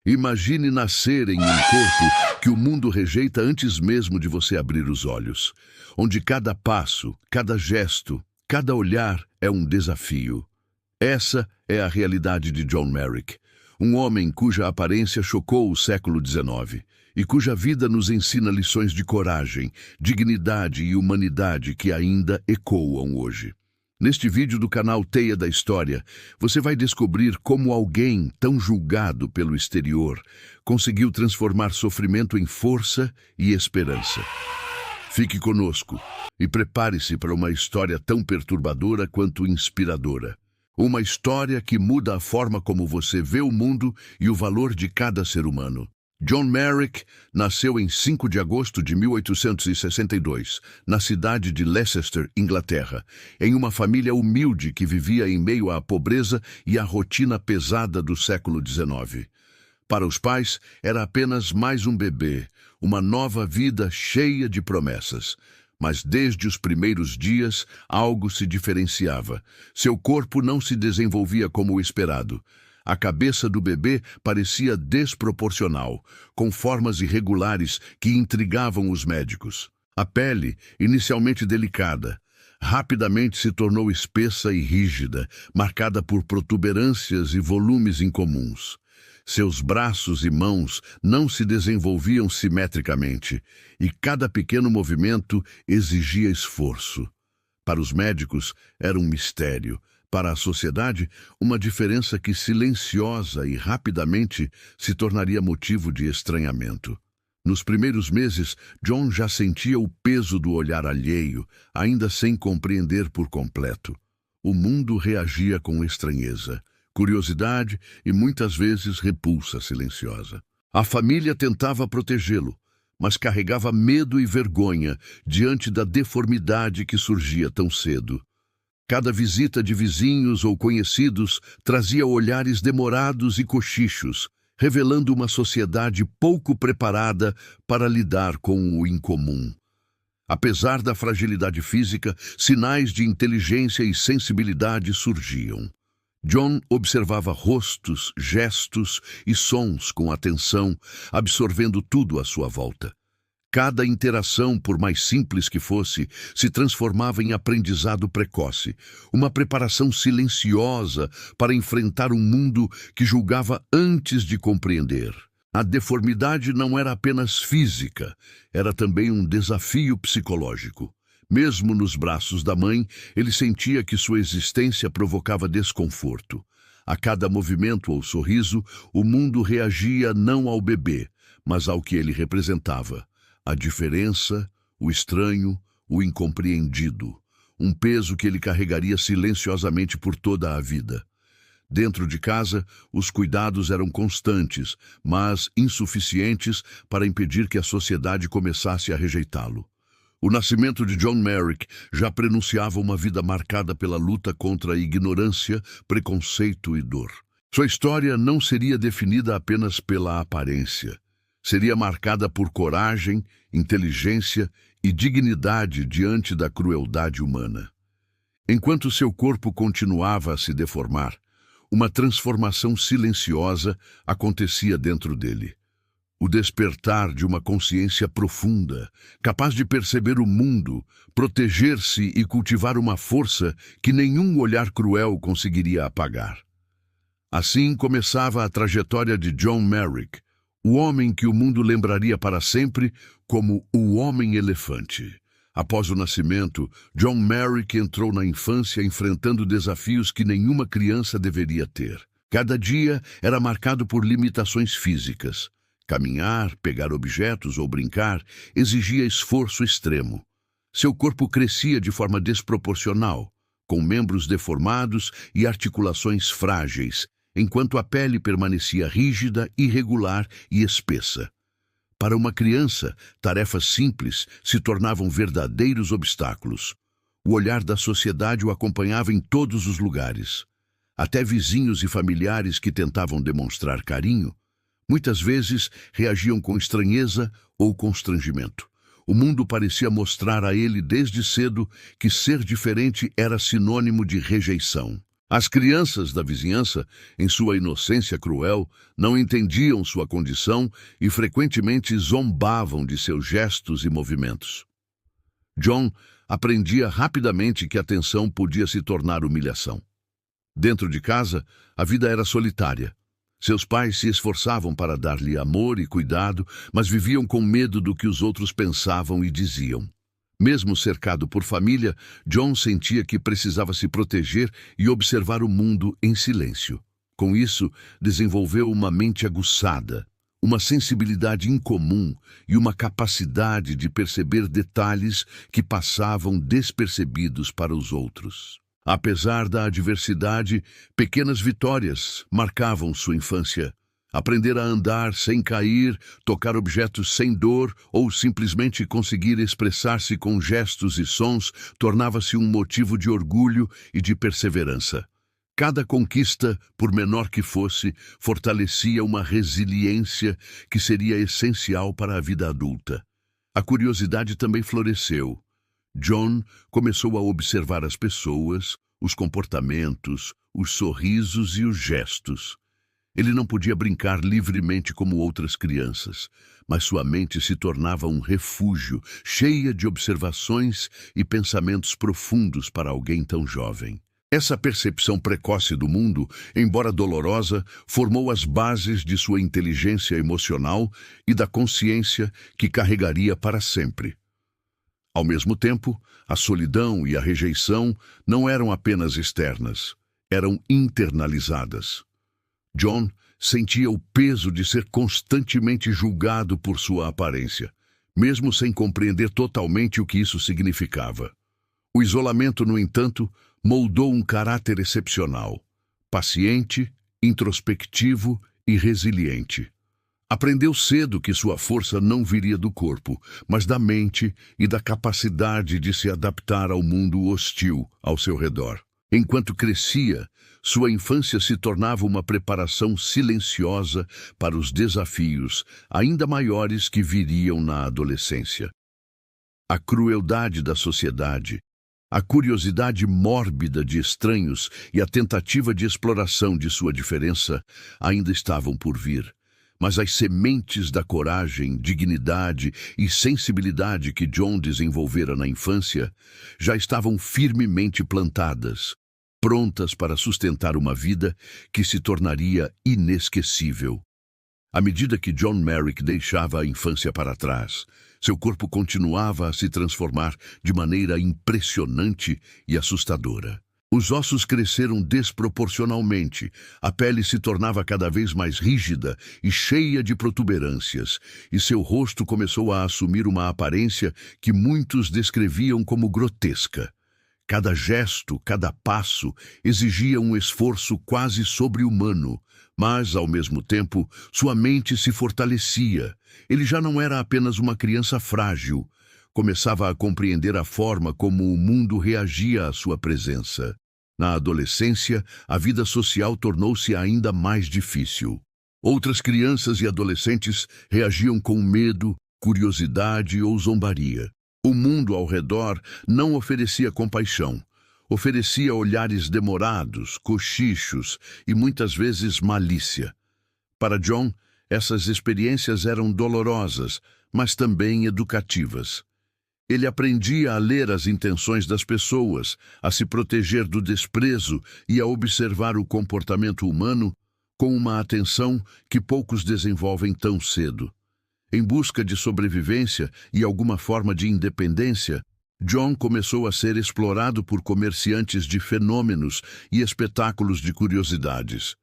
Imagine nascer em um corpo que o mundo rejeita antes mesmo de você abrir os olhos, onde cada passo, cada gesto, cada olhar é um desafio. Essa é a realidade de John Merrick, um homem cuja aparência chocou o século XIX e cuja vida nos ensina lições de coragem, dignidade e humanidade que ainda ecoam hoje. Neste vídeo do canal Teia da História, você vai descobrir como alguém tão julgado pelo exterior conseguiu transformar sofrimento em força e esperança. Fique conosco e prepare-se para uma história tão perturbadora quanto inspiradora. Uma história que muda a forma como você vê o mundo e o valor de cada ser humano. John Merrick nasceu em 5 de agosto de 1862, na cidade de Leicester, Inglaterra, em uma família humilde que vivia em meio à pobreza e à rotina pesada do século XIX. Para os pais, era apenas mais um bebê, uma nova vida cheia de promessas. Mas desde os primeiros dias, algo se diferenciava. Seu corpo não se desenvolvia como o esperado. A cabeça do bebê parecia desproporcional, com formas irregulares que intrigavam os médicos. A pele, inicialmente delicada, rapidamente se tornou espessa e rígida, marcada por protuberâncias e volumes incomuns. Seus braços e mãos não se desenvolviam simetricamente, e cada pequeno movimento exigia esforço. Para os médicos, era um mistério. Para a sociedade, uma diferença que silenciosa e rapidamente se tornaria motivo de estranhamento. Nos primeiros meses, John já sentia o peso do olhar alheio, ainda sem compreender por completo. O mundo reagia com estranheza, curiosidade e muitas vezes repulsa silenciosa. A família tentava protegê-lo, mas carregava medo e vergonha diante da deformidade que surgia tão cedo. Cada visita de vizinhos ou conhecidos trazia olhares demorados e cochichos, revelando uma sociedade pouco preparada para lidar com o incomum. Apesar da fragilidade física, sinais de inteligência e sensibilidade surgiam. John observava rostos, gestos e sons com atenção, absorvendo tudo à sua volta. Cada interação, por mais simples que fosse, se transformava em aprendizado precoce, uma preparação silenciosa para enfrentar um mundo que julgava antes de compreender. A deformidade não era apenas física, era também um desafio psicológico. Mesmo nos braços da mãe, ele sentia que sua existência provocava desconforto. A cada movimento ou sorriso, o mundo reagia não ao bebê, mas ao que ele representava. A diferença, o estranho, o incompreendido. Um peso que ele carregaria silenciosamente por toda a vida. Dentro de casa, os cuidados eram constantes, mas insuficientes para impedir que a sociedade começasse a rejeitá-lo. O nascimento de John Merrick já prenunciava uma vida marcada pela luta contra a ignorância, preconceito e dor. Sua história não seria definida apenas pela aparência. Seria marcada por coragem, inteligência e dignidade diante da crueldade humana. Enquanto seu corpo continuava a se deformar, uma transformação silenciosa acontecia dentro dele. O despertar de uma consciência profunda, capaz de perceber o mundo, proteger-se e cultivar uma força que nenhum olhar cruel conseguiria apagar. Assim começava a trajetória de John Merrick, o homem que o mundo lembraria para sempre como o Homem-Elefante. Após o nascimento, John Merrick entrou na infância enfrentando desafios que nenhuma criança deveria ter. Cada dia era marcado por limitações físicas. Caminhar, pegar objetos ou brincar exigia esforço extremo. Seu corpo crescia de forma desproporcional, com membros deformados e articulações frágeis, enquanto a pele permanecia rígida, irregular e espessa. Para uma criança, tarefas simples se tornavam verdadeiros obstáculos. O olhar da sociedade o acompanhava em todos os lugares. Até vizinhos e familiares que tentavam demonstrar carinho, muitas vezes reagiam com estranheza ou constrangimento. O mundo parecia mostrar a ele desde cedo que ser diferente era sinônimo de rejeição. As crianças da vizinhança, em sua inocência cruel, não entendiam sua condição e frequentemente zombavam de seus gestos e movimentos. John aprendia rapidamente que a tensão podia se tornar humilhação. Dentro de casa, a vida era solitária. Seus pais se esforçavam para dar-lhe amor e cuidado, mas viviam com medo do que os outros pensavam e diziam. Mesmo cercado por família, John sentia que precisava se proteger e observar o mundo em silêncio. Com isso, desenvolveu uma mente aguçada, uma sensibilidade incomum e uma capacidade de perceber detalhes que passavam despercebidos para os outros. Apesar da adversidade, pequenas vitórias marcavam sua infância. Aprender a andar sem cair, tocar objetos sem dor ou simplesmente conseguir expressar-se com gestos e sons tornava-se um motivo de orgulho e de perseverança. Cada conquista, por menor que fosse, fortalecia uma resiliência que seria essencial para a vida adulta. A curiosidade também floresceu. John começou a observar as pessoas, os comportamentos, os sorrisos e os gestos. Ele não podia brincar livremente como outras crianças, mas sua mente se tornava um refúgio, cheia de observações e pensamentos profundos para alguém tão jovem. Essa percepção precoce do mundo, embora dolorosa, formou as bases de sua inteligência emocional e da consciência que carregaria para sempre. Ao mesmo tempo, a solidão e a rejeição não eram apenas externas, eram internalizadas. John sentia o peso de ser constantemente julgado por sua aparência, mesmo sem compreender totalmente o que isso significava. O isolamento, no entanto, moldou um caráter excepcional, paciente, introspectivo e resiliente. Aprendeu cedo que sua força não viria do corpo, mas da mente e da capacidade de se adaptar ao mundo hostil ao seu redor. Enquanto crescia, sua infância se tornava uma preparação silenciosa para os desafios ainda maiores que viriam na adolescência. A crueldade da sociedade, a curiosidade mórbida de estranhos e a tentativa de exploração de sua diferença ainda estavam por vir. Mas as sementes da coragem, dignidade e sensibilidade que John desenvolvera na infância já estavam firmemente plantadas, prontas para sustentar uma vida que se tornaria inesquecível. À medida que John Merrick deixava a infância para trás, seu corpo continuava a se transformar de maneira impressionante e assustadora. Os ossos cresceram desproporcionalmente, a pele se tornava cada vez mais rígida e cheia de protuberâncias, e seu rosto começou a assumir uma aparência que muitos descreviam como grotesca. Cada gesto, cada passo, exigia um esforço quase sobre-humano, mas, ao mesmo tempo, sua mente se fortalecia. Ele já não era apenas uma criança frágil. Começava a compreender a forma como o mundo reagia à sua presença. Na adolescência, a vida social tornou-se ainda mais difícil. Outras crianças e adolescentes reagiam com medo, curiosidade ou zombaria. O mundo ao redor não oferecia compaixão. Oferecia olhares demorados, cochichos e muitas vezes malícia. Para John, essas experiências eram dolorosas, mas também educativas. Ele aprendia a ler as intenções das pessoas, a se proteger do desprezo e a observar o comportamento humano com uma atenção que poucos desenvolvem tão cedo. Em busca de sobrevivência e alguma forma de independência, John começou a ser explorado por comerciantes de fenômenos e espetáculos de curiosidades.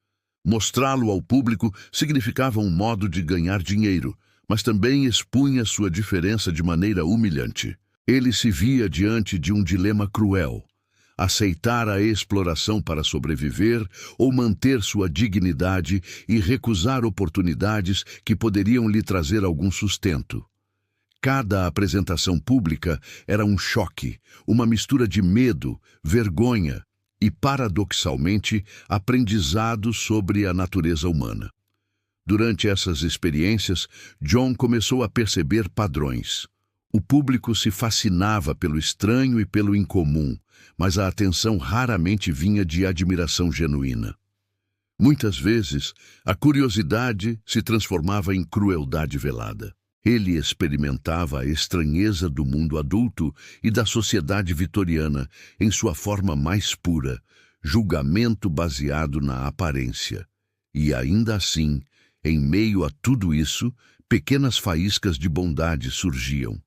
Mostrá-lo ao público significava um modo de ganhar dinheiro, mas também expunha sua diferença de maneira humilhante. Ele se via diante de um dilema cruel: aceitar a exploração para sobreviver ou manter sua dignidade e recusar oportunidades que poderiam lhe trazer algum sustento. Cada apresentação pública era um choque, uma mistura de medo, vergonha e, paradoxalmente, aprendizado sobre a natureza humana. Durante essas experiências, John começou a perceber padrões. O público se fascinava pelo estranho e pelo incomum, mas a atenção raramente vinha de admiração genuína. Muitas vezes, a curiosidade se transformava em crueldade velada. Ele experimentava a estranheza do mundo adulto e da sociedade vitoriana em sua forma mais pura, julgamento baseado na aparência. E ainda assim, em meio a tudo isso, pequenas faíscas de bondade surgiam.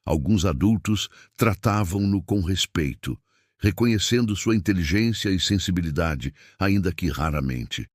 Alguns adultos tratavam-no com respeito, reconhecendo sua inteligência e sensibilidade, ainda que raramente.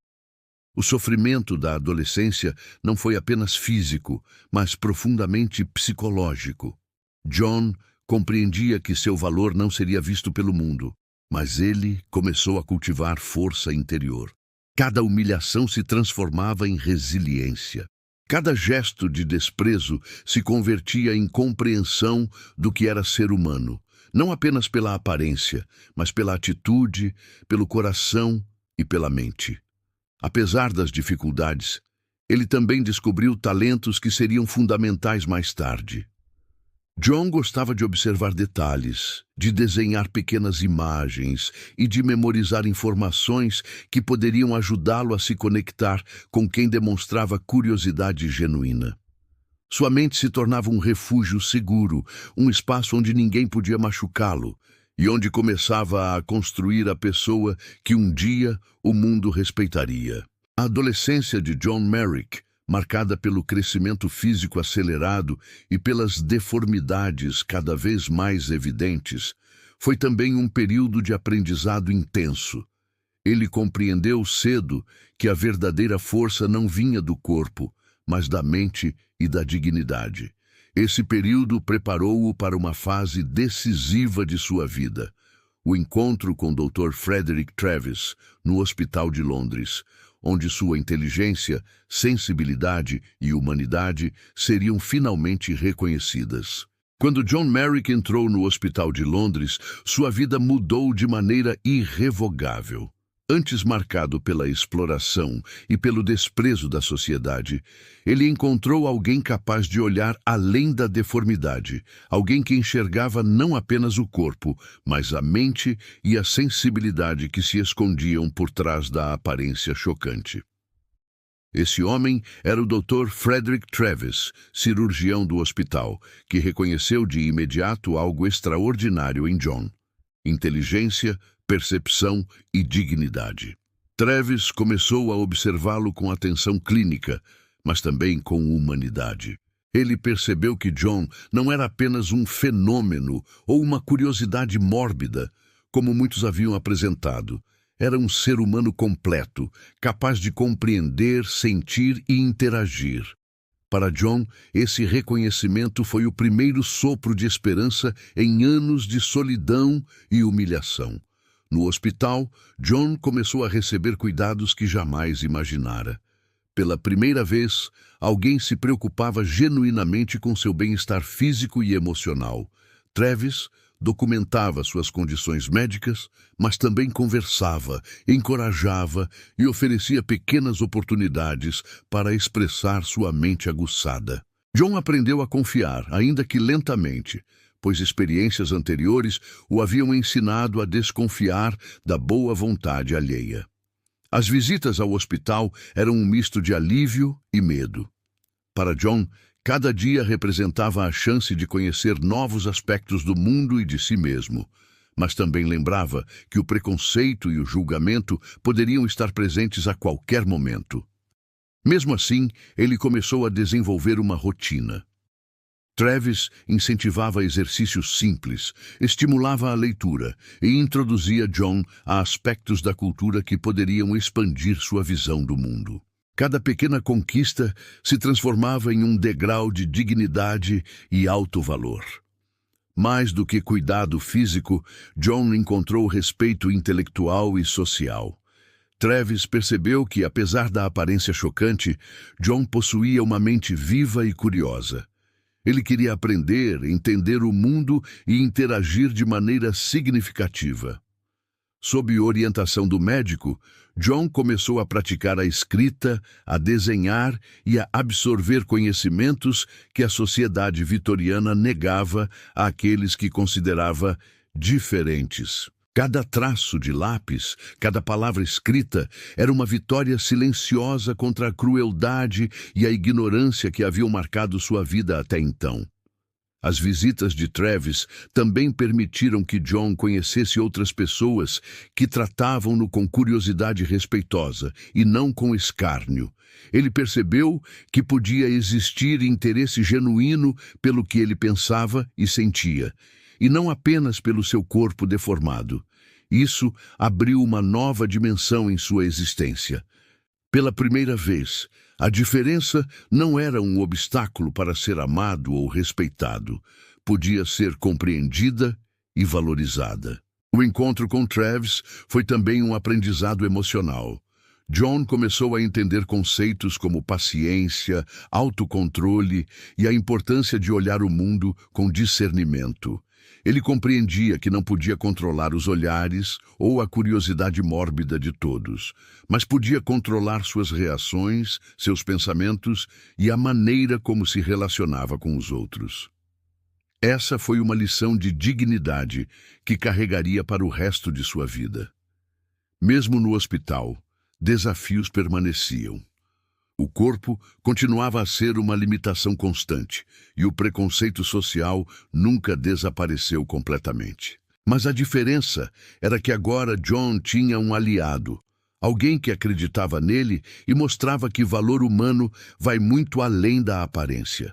O sofrimento da adolescência não foi apenas físico, mas profundamente psicológico. John compreendia que seu valor não seria visto pelo mundo, mas ele começou a cultivar força interior. Cada humilhação se transformava em resiliência. Cada gesto de desprezo se convertia em compreensão do que era ser humano, não apenas pela aparência, mas pela atitude, pelo coração e pela mente. Apesar das dificuldades, ele também descobriu talentos que seriam fundamentais mais tarde. John gostava de observar detalhes, de desenhar pequenas imagens e de memorizar informações que poderiam ajudá-lo a se conectar com quem demonstrava curiosidade genuína. Sua mente se tornava um refúgio seguro, um espaço onde ninguém podia machucá-lo e onde começava a construir a pessoa que um dia o mundo respeitaria. A adolescência de John Merrick, marcada pelo crescimento físico acelerado e pelas deformidades cada vez mais evidentes, foi também um período de aprendizado intenso. Ele compreendeu cedo que a verdadeira força não vinha do corpo, mas da mente e da dignidade. Esse período preparou-o para uma fase decisiva de sua vida, o encontro com o Dr. Frederick Travis, no Hospital de Londres, onde sua inteligência, sensibilidade e humanidade seriam finalmente reconhecidas. Quando John Merrick entrou no Hospital de Londres, sua vida mudou de maneira irrevogável. Antes marcado pela exploração e pelo desprezo da sociedade, ele encontrou alguém capaz de olhar além da deformidade, alguém que enxergava não apenas o corpo, mas a mente e a sensibilidade que se escondiam por trás da aparência chocante. Esse homem era o Dr. Frederick Travis, cirurgião do hospital, que reconheceu de imediato algo extraordinário em John: inteligência, percepção e dignidade. Travis começou a observá-lo com atenção clínica, mas também com humanidade. Ele percebeu que John não era apenas um fenômeno ou uma curiosidade mórbida, como muitos haviam apresentado. Era um ser humano completo, capaz de compreender, sentir e interagir. Para John, esse reconhecimento foi o primeiro sopro de esperança em anos de solidão e humilhação. No hospital, John começou a receber cuidados que jamais imaginara. Pela primeira vez, alguém se preocupava genuinamente com seu bem-estar físico e emocional. Travis documentava suas condições médicas, mas também conversava, encorajava e oferecia pequenas oportunidades para expressar sua mente aguçada. John aprendeu a confiar, ainda que lentamente, pois experiências anteriores o haviam ensinado a desconfiar da boa vontade alheia. As visitas ao hospital eram um misto de alívio e medo. Para John, cada dia representava a chance de conhecer novos aspectos do mundo e de si mesmo, mas também lembrava que o preconceito e o julgamento poderiam estar presentes a qualquer momento. Mesmo assim, ele começou a desenvolver uma rotina. Travis incentivava exercícios simples, estimulava a leitura e introduzia John a aspectos da cultura que poderiam expandir sua visão do mundo. Cada pequena conquista se transformava em um degrau de dignidade e alto valor. Mais do que cuidado físico, John encontrou respeito intelectual e social. Travis percebeu que, apesar da aparência chocante, John possuía uma mente viva e curiosa. Ele queria aprender, entender o mundo e interagir de maneira significativa. Sob orientação do médico, John começou a praticar a escrita, a desenhar e a absorver conhecimentos que a sociedade vitoriana negava àqueles que considerava diferentes. Cada traço de lápis, cada palavra escrita, era uma vitória silenciosa contra a crueldade e a ignorância que haviam marcado sua vida até então. As visitas de Travis também permitiram que John conhecesse outras pessoas que tratavam-no com curiosidade respeitosa e não com escárnio. Ele percebeu que podia existir interesse genuíno pelo que ele pensava e sentia, e não apenas pelo seu corpo deformado. Isso abriu uma nova dimensão em sua existência. Pela primeira vez, a diferença não era um obstáculo para ser amado ou respeitado. Podia ser compreendida e valorizada. O encontro com Travis foi também um aprendizado emocional. John começou a entender conceitos como paciência, autocontrole e a importância de olhar o mundo com discernimento. Ele compreendia que não podia controlar os olhares ou a curiosidade mórbida de todos, mas podia controlar suas reações, seus pensamentos e a maneira como se relacionava com os outros. Essa foi uma lição de dignidade que carregaria para o resto de sua vida. Mesmo no hospital, desafios permaneciam. O corpo continuava a ser uma limitação constante, e o preconceito social nunca desapareceu completamente. Mas a diferença era que agora John tinha um aliado, alguém que acreditava nele e mostrava que valor humano vai muito além da aparência.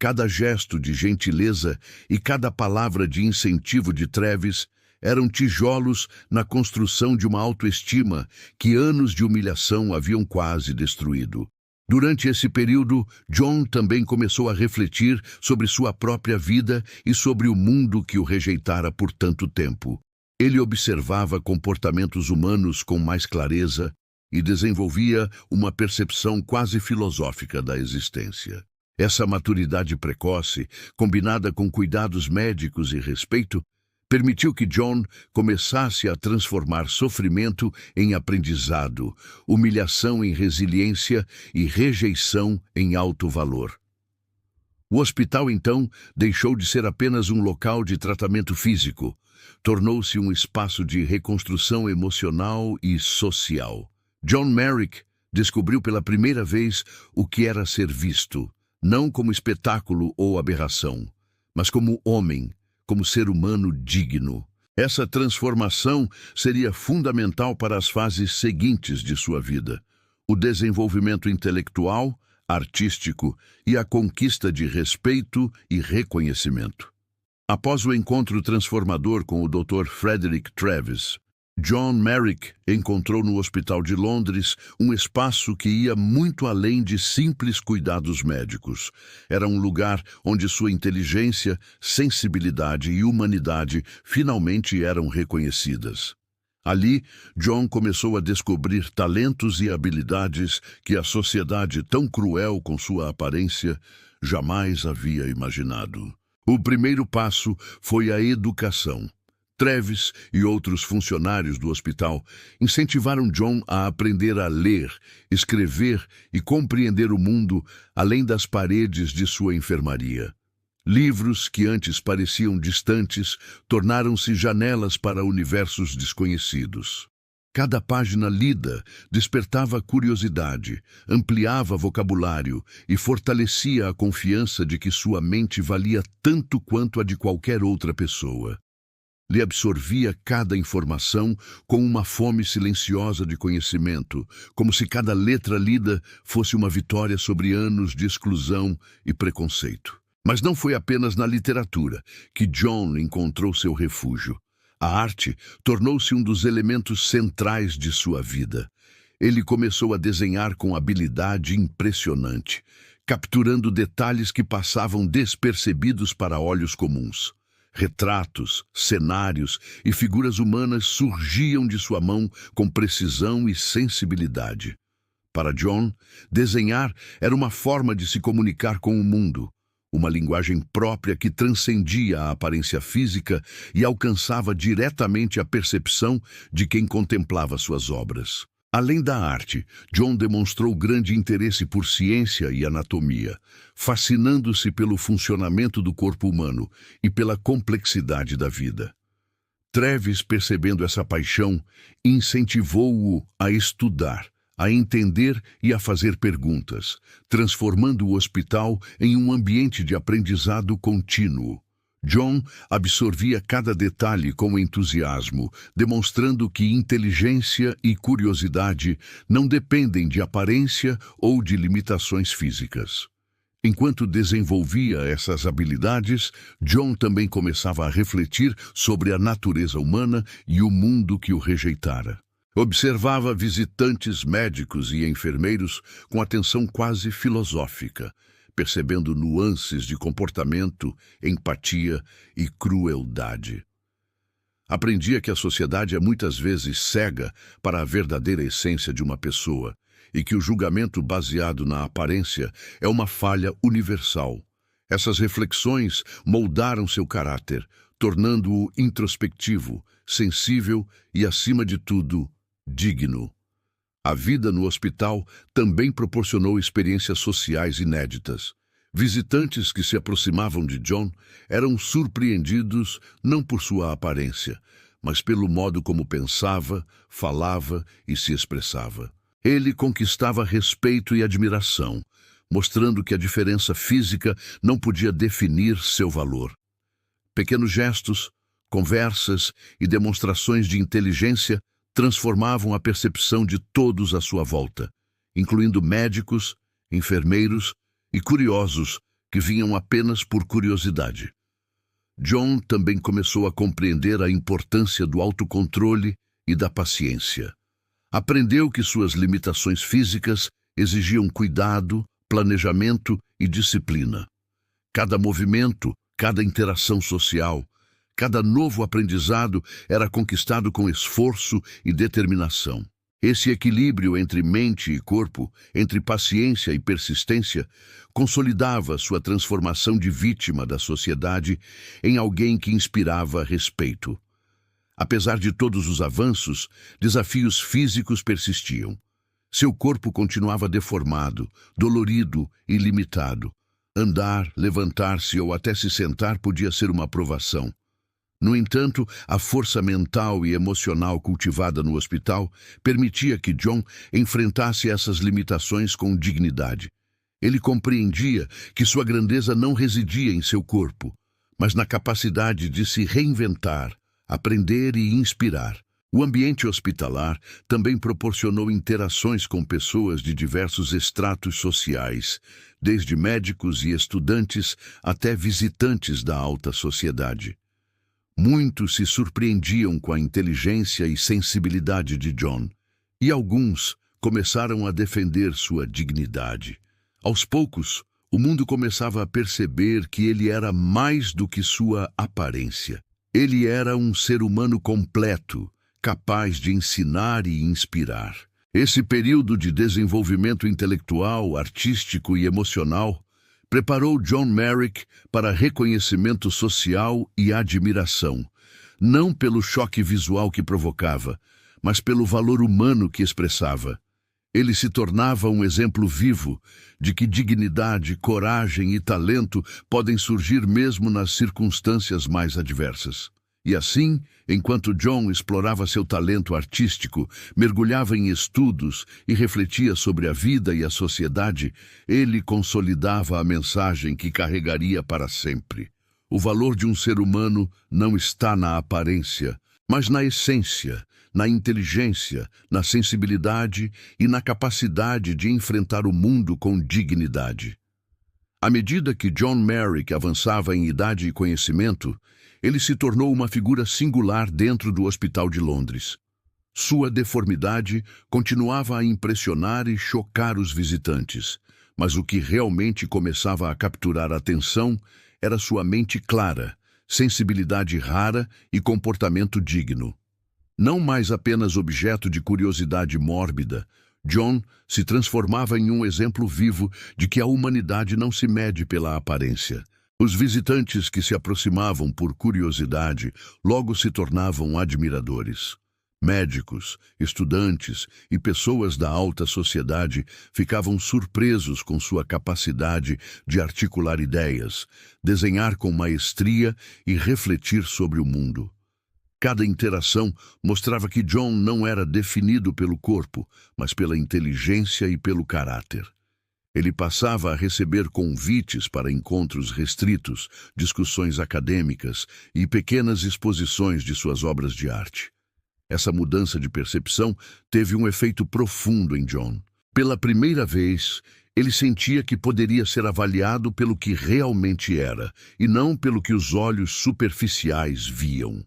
Cada gesto de gentileza e cada palavra de incentivo de Travis eram tijolos na construção de uma autoestima que anos de humilhação haviam quase destruído. Durante esse período, John também começou a refletir sobre sua própria vida e sobre o mundo que o rejeitara por tanto tempo. Ele observava comportamentos humanos com mais clareza e desenvolvia uma percepção quase filosófica da existência. Essa maturidade precoce, combinada com cuidados médicos e respeito, permitiu que John começasse a transformar sofrimento em aprendizado, humilhação em resiliência e rejeição em alto valor. O hospital, então, deixou de ser apenas um local de tratamento físico, tornou-se um espaço de reconstrução emocional e social. John Merrick descobriu pela primeira vez o que era ser visto, não como espetáculo ou aberração, mas como homem, como ser humano digno. Essa transformação seria fundamental para as fases seguintes de sua vida: o desenvolvimento intelectual, artístico e a conquista de respeito e reconhecimento. Após o encontro transformador com o Dr. Frederick Travis, John Merrick encontrou no Hospital de Londres um espaço que ia muito além de simples cuidados médicos. Era um lugar onde sua inteligência, sensibilidade e humanidade finalmente eram reconhecidas. Ali, John começou a descobrir talentos e habilidades que a sociedade, tão cruel com sua aparência, jamais havia imaginado. O primeiro passo foi a educação. Travis e outros funcionários do hospital incentivaram John a aprender a ler, escrever e compreender o mundo além das paredes de sua enfermaria. Livros que antes pareciam distantes tornaram-se janelas para universos desconhecidos. Cada página lida despertava curiosidade, ampliava vocabulário e fortalecia a confiança de que sua mente valia tanto quanto a de qualquer outra pessoa. Ele absorvia cada informação com uma fome silenciosa de conhecimento, como se cada letra lida fosse uma vitória sobre anos de exclusão e preconceito. Mas não foi apenas na literatura que John encontrou seu refúgio. A arte tornou-se um dos elementos centrais de sua vida. Ele começou a desenhar com habilidade impressionante, capturando detalhes que passavam despercebidos para olhos comuns. Retratos, cenários e figuras humanas surgiam de sua mão com precisão e sensibilidade. Para John, desenhar era uma forma de se comunicar com o mundo, uma linguagem própria que transcendia a aparência física e alcançava diretamente a percepção de quem contemplava suas obras. Além da arte, John demonstrou grande interesse por ciência e anatomia, fascinando-se pelo funcionamento do corpo humano e pela complexidade da vida. Treves, percebendo essa paixão, incentivou-o a estudar, a entender e a fazer perguntas, transformando o hospital em um ambiente de aprendizado contínuo. John absorvia cada detalhe com entusiasmo, demonstrando que inteligência e curiosidade não dependem de aparência ou de limitações físicas. Enquanto desenvolvia essas habilidades, John também começava a refletir sobre a natureza humana e o mundo que o rejeitara. Observava visitantes médicos e enfermeiros com atenção quase filosófica, percebendo nuances de comportamento, empatia e crueldade. Aprendia que a sociedade é muitas vezes cega para a verdadeira essência de uma pessoa e que o julgamento baseado na aparência é uma falha universal. Essas reflexões moldaram seu caráter, tornando-o introspectivo, sensível e, acima de tudo, digno. A vida no hospital também proporcionou experiências sociais inéditas. Visitantes que se aproximavam de John eram surpreendidos não por sua aparência, mas pelo modo como pensava, falava e se expressava. Ele conquistava respeito e admiração, mostrando que a diferença física não podia definir seu valor. Pequenos gestos, conversas e demonstrações de inteligência transformavam a percepção de todos à sua volta, incluindo médicos, enfermeiros e curiosos que vinham apenas por curiosidade. John também começou a compreender a importância do autocontrole e da paciência. Aprendeu que suas limitações físicas exigiam cuidado, planejamento e disciplina. Cada movimento, cada interação social, cada novo aprendizado era conquistado com esforço e determinação. Esse equilíbrio entre mente e corpo, entre paciência e persistência, consolidava sua transformação de vítima da sociedade em alguém que inspirava respeito. Apesar de todos os avanços, desafios físicos persistiam. Seu corpo continuava deformado, dolorido e limitado. Andar, levantar-se ou até se sentar podia ser uma provação. No entanto, a força mental e emocional cultivada no hospital permitia que John enfrentasse essas limitações com dignidade. Ele compreendia que sua grandeza não residia em seu corpo, mas na capacidade de se reinventar, aprender e inspirar. O ambiente hospitalar também proporcionou interações com pessoas de diversos estratos sociais, desde médicos e estudantes até visitantes da alta sociedade. Muitos se surpreendiam com a inteligência e sensibilidade de John, e alguns começaram a defender sua dignidade. Aos poucos, o mundo começava a perceber que ele era mais do que sua aparência. Ele era um ser humano completo, capaz de ensinar e inspirar. Esse período de desenvolvimento intelectual, artístico e emocional preparou John Merrick para reconhecimento social e admiração, não pelo choque visual que provocava, mas pelo valor humano que expressava. Ele se tornava um exemplo vivo de que dignidade, coragem e talento podem surgir mesmo nas circunstâncias mais adversas. E assim, enquanto John explorava seu talento artístico, mergulhava em estudos e refletia sobre a vida e a sociedade, ele consolidava a mensagem que carregaria para sempre. O valor de um ser humano não está na aparência, mas na essência, na inteligência, na sensibilidade e na capacidade de enfrentar o mundo com dignidade. À medida que John Merrick avançava em idade e conhecimento, ele se tornou uma figura singular dentro do Hospital de Londres. Sua deformidade continuava a impressionar e chocar os visitantes, mas o que realmente começava a capturar a atenção era sua mente clara, sensibilidade rara e comportamento digno. Não mais apenas objeto de curiosidade mórbida, John se transformava em um exemplo vivo de que a humanidade não se mede pela aparência. Os visitantes que se aproximavam por curiosidade logo se tornavam admiradores. Médicos, estudantes e pessoas da alta sociedade ficavam surpresos com sua capacidade de articular ideias, desenhar com maestria e refletir sobre o mundo. Cada interação mostrava que John não era definido pelo corpo, mas pela inteligência e pelo caráter. Ele passava a receber convites para encontros restritos, discussões acadêmicas e pequenas exposições de suas obras de arte. Essa mudança de percepção teve um efeito profundo em John. Pela primeira vez, ele sentia que poderia ser avaliado pelo que realmente era, e não pelo que os olhos superficiais viam.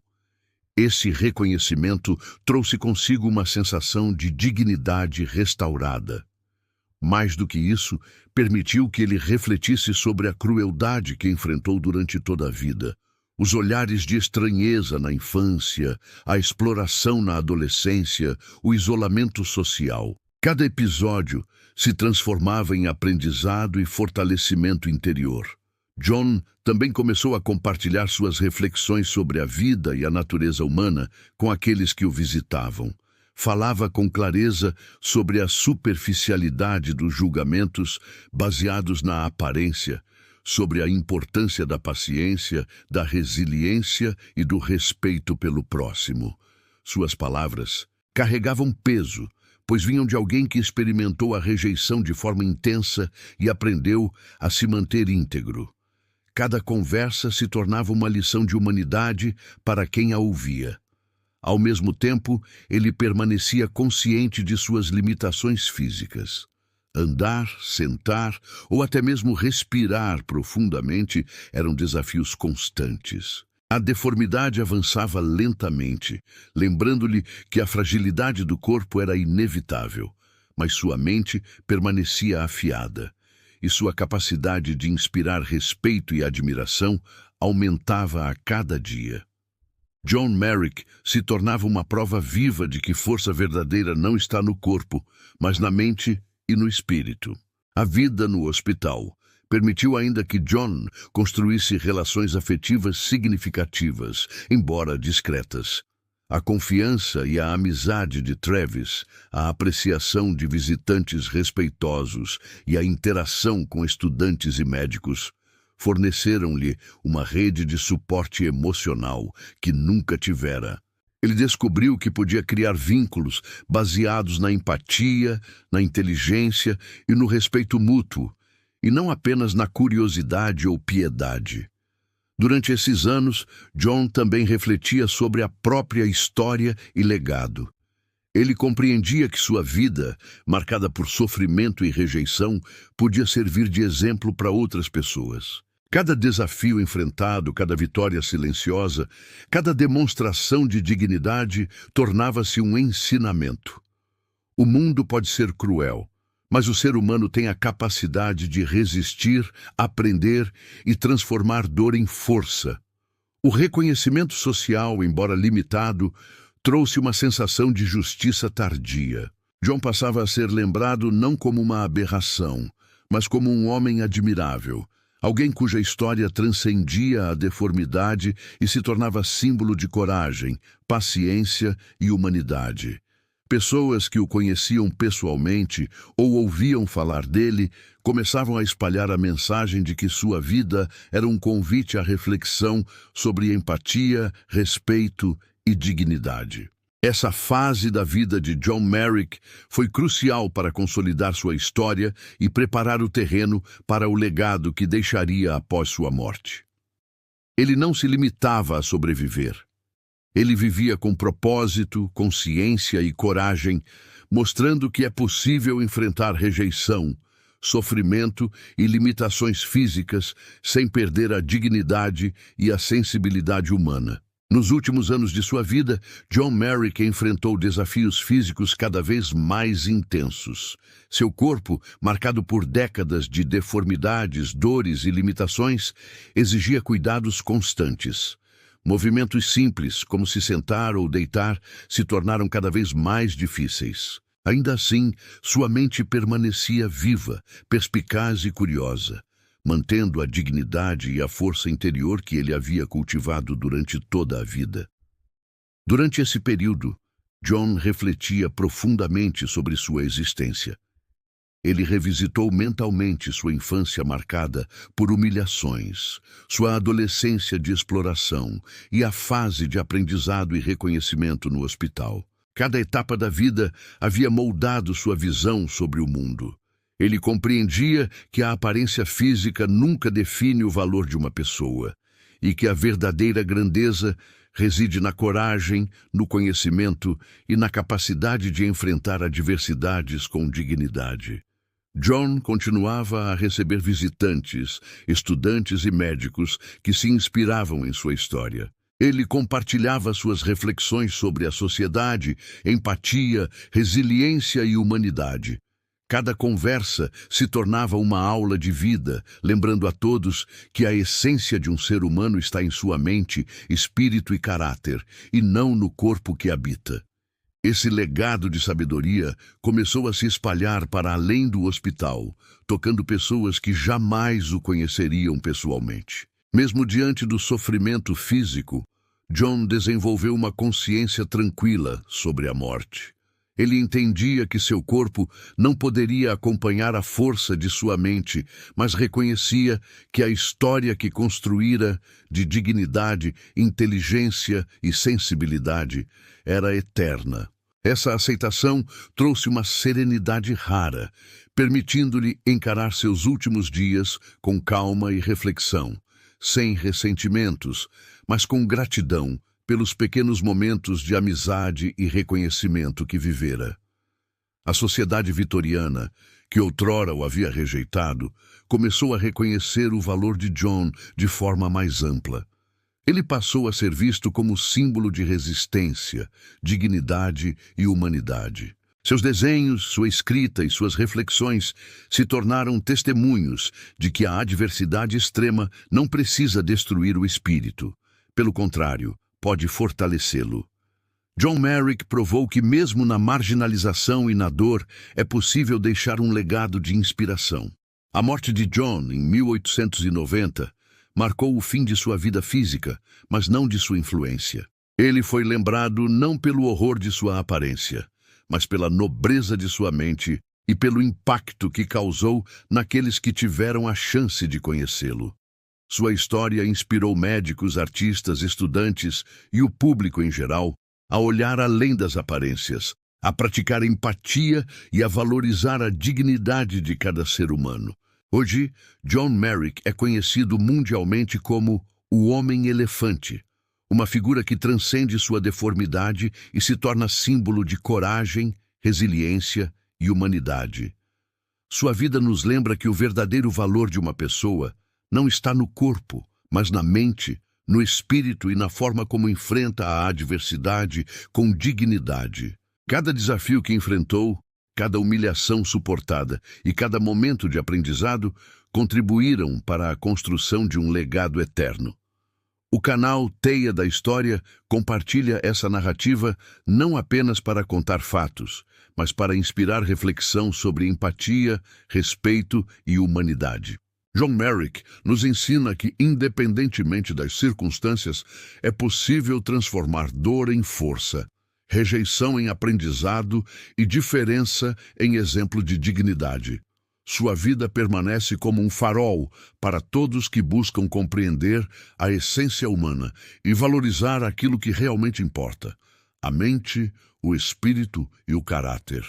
Esse reconhecimento trouxe consigo uma sensação de dignidade restaurada. Mais do que isso, permitiu que ele refletisse sobre a crueldade que enfrentou durante toda a vida. Os olhares de estranheza na infância, a exploração na adolescência, o isolamento social. Cada episódio se transformava em aprendizado e fortalecimento interior. John também começou a compartilhar suas reflexões sobre a vida e a natureza humana com aqueles que o visitavam. Falava com clareza sobre a superficialidade dos julgamentos baseados na aparência, sobre a importância da paciência, da resiliência e do respeito pelo próximo. Suas palavras carregavam peso, pois vinham de alguém que experimentou a rejeição de forma intensa e aprendeu a se manter íntegro. Cada conversa se tornava uma lição de humanidade para quem a ouvia. Ao mesmo tempo, ele permanecia consciente de suas limitações físicas. Andar, sentar ou até mesmo respirar profundamente eram desafios constantes. A deformidade avançava lentamente, lembrando-lhe que a fragilidade do corpo era inevitável, mas sua mente permanecia afiada, e sua capacidade de inspirar respeito e admiração aumentava a cada dia. John Merrick se tornava uma prova viva de que força verdadeira não está no corpo, mas na mente e no espírito. A vida no hospital permitiu ainda que John construísse relações afetivas significativas, embora discretas. A confiança e a amizade de Travis, a apreciação de visitantes respeitosos e a interação com estudantes e médicos forneceram-lhe uma rede de suporte emocional que nunca tivera. Ele descobriu que podia criar vínculos baseados na empatia, na inteligência e no respeito mútuo, e não apenas na curiosidade ou piedade. Durante esses anos, John também refletia sobre a própria história e legado. Ele compreendia que sua vida, marcada por sofrimento e rejeição, podia servir de exemplo para outras pessoas. Cada desafio enfrentado, cada vitória silenciosa, cada demonstração de dignidade tornava-se um ensinamento. O mundo pode ser cruel, mas o ser humano tem a capacidade de resistir, aprender e transformar dor em força. O reconhecimento social, embora limitado, trouxe uma sensação de justiça tardia. John passava a ser lembrado não como uma aberração, mas como um homem admirável, alguém cuja história transcendia a deformidade e se tornava símbolo de coragem, paciência e humanidade. Pessoas que o conheciam pessoalmente ou ouviam falar dele começavam a espalhar a mensagem de que sua vida era um convite à reflexão sobre empatia, respeito e dignidade. Essa fase da vida de John Merrick foi crucial para consolidar sua história e preparar o terreno para o legado que deixaria após sua morte. Ele não se limitava a sobreviver. Ele vivia com propósito, consciência e coragem, mostrando que é possível enfrentar rejeição, sofrimento e limitações físicas sem perder a dignidade e a sensibilidade humana. Nos últimos anos de sua vida, John Merrick enfrentou desafios físicos cada vez mais intensos. Seu corpo, marcado por décadas de deformidades, dores e limitações, exigia cuidados constantes. Movimentos simples, como se sentar ou deitar, se tornaram cada vez mais difíceis. Ainda assim, sua mente permanecia viva, perspicaz e curiosa, mantendo a dignidade e a força interior que ele havia cultivado durante toda a vida. Durante esse período, John refletia profundamente sobre sua existência. Ele revisitou mentalmente sua infância marcada por humilhações, sua adolescência de exploração e a fase de aprendizado e reconhecimento no hospital. Cada etapa da vida havia moldado sua visão sobre o mundo. Ele compreendia que a aparência física nunca define o valor de uma pessoa e que a verdadeira grandeza reside na coragem, no conhecimento e na capacidade de enfrentar adversidades com dignidade. John continuava a receber visitantes, estudantes e médicos que se inspiravam em sua história. Ele compartilhava suas reflexões sobre a sociedade, empatia, resiliência e humanidade. Cada conversa se tornava uma aula de vida, lembrando a todos que a essência de um ser humano está em sua mente, espírito e caráter, e não no corpo que habita. Esse legado de sabedoria começou a se espalhar para além do hospital, tocando pessoas que jamais o conheceriam pessoalmente. Mesmo diante do sofrimento físico, John desenvolveu uma consciência tranquila sobre a morte. Ele entendia que seu corpo não poderia acompanhar a força de sua mente, mas reconhecia que a história que construíra de dignidade, inteligência e sensibilidade era eterna. Essa aceitação trouxe uma serenidade rara, permitindo-lhe encarar seus últimos dias com calma e reflexão, sem ressentimentos, mas com gratidão pelos pequenos momentos de amizade e reconhecimento que vivera. A sociedade vitoriana, que outrora o havia rejeitado, começou a reconhecer o valor de John de forma mais ampla. Ele passou a ser visto como símbolo de resistência, dignidade e humanidade. Seus desenhos, sua escrita e suas reflexões se tornaram testemunhos de que a adversidade extrema não precisa destruir o espírito. Pelo contrário, pode fortalecê-lo. John Merrick provou que mesmo na marginalização e na dor é possível deixar um legado de inspiração. A morte de John, em 1890, marcou o fim de sua vida física, mas não de sua influência. Ele foi lembrado não pelo horror de sua aparência, mas pela nobreza de sua mente e pelo impacto que causou naqueles que tiveram a chance de conhecê-lo. Sua história inspirou médicos, artistas, estudantes e o público em geral a olhar além das aparências, a praticar empatia e a valorizar a dignidade de cada ser humano. Hoje, John Merrick é conhecido mundialmente como o Homem-Elefante, uma figura que transcende sua deformidade e se torna símbolo de coragem, resiliência e humanidade. Sua vida nos lembra que o verdadeiro valor de uma pessoa não está no corpo, mas na mente, no espírito e na forma como enfrenta a adversidade com dignidade. Cada desafio que enfrentou, cada humilhação suportada e cada momento de aprendizado contribuíram para a construção de um legado eterno. O canal Teia da História compartilha essa narrativa não apenas para contar fatos, mas para inspirar reflexão sobre empatia, respeito e humanidade. John Merrick nos ensina que, independentemente das circunstâncias, é possível transformar dor em força, rejeição em aprendizado e diferença em exemplo de dignidade. Sua vida permanece como um farol para todos que buscam compreender a essência humana e valorizar aquilo que realmente importa: a mente, o espírito e o caráter.